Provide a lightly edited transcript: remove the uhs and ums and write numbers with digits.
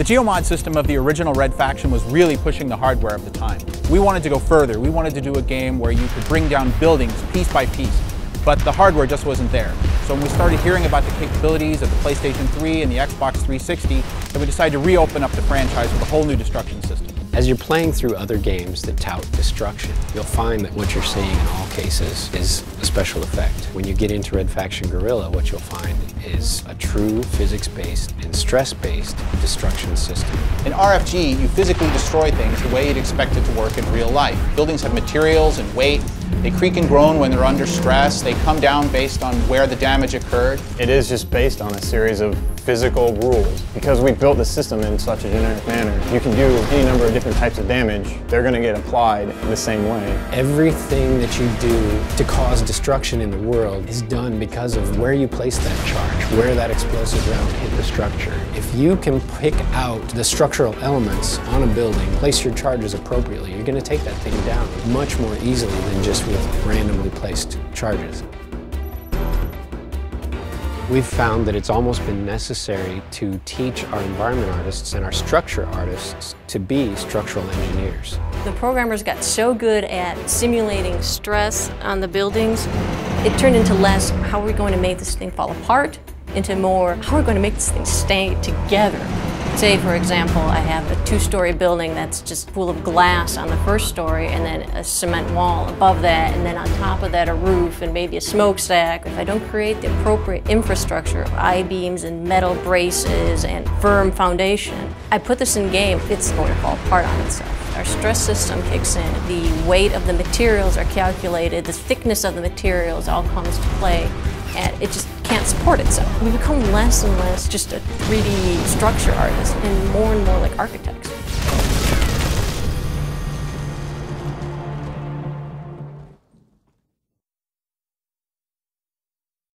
The geomod system of the original Red Faction was really pushing the hardware of the time. We wanted to go further. We wanted to do a game where you could bring down buildings piece by piece, but the hardware just wasn't there. So when we started hearing about the capabilities of the PlayStation 3 and the Xbox 360, then we decided to reopen up the franchise with a whole new destruction system. As you're playing through other games that tout destruction, you'll find that what you're seeing in all cases is a special effect. When you get into Red Faction Guerrilla, what you'll find is a true physics-based and stress-based destruction system. In RFG, you physically destroy things the way you'd expect it to work in real life. Buildings have materials and weight. They creak and groan when they're under stress. They come down based on where the damage occurred. It is just based on a series of physical rules. Because we built the system in such a generic manner, you can do any number of different types of damage. They're going to get applied the same way. Everything that you do to cause destruction in the world is done because of where you place that charge, where that explosive round hit the structure. If you can pick out the structural elements on a building, place your charges appropriately, you're going to take that thing down much more easily than just with randomly placed charges. We've found that it's almost been necessary to teach our environment artists and our structure artists to be structural engineers. The programmers got so good at simulating stress on the buildings, it turned into less, how are we going to make this thing fall apart, into more, how are we going to make this thing stay together. Say, for example, I have a two-story building that's just full of glass on the first story and then a cement wall above that, and then on top of that a roof and maybe a smokestack. If I don't create the appropriate infrastructure of I-beams and metal braces and firm foundation, I put this in game, it's going to fall apart on itself. Our stress system kicks in, the weight of the materials are calculated, the thickness of the materials all comes to play, and it just can't support itself. We become less and less just a 3D structure artist and more like architects.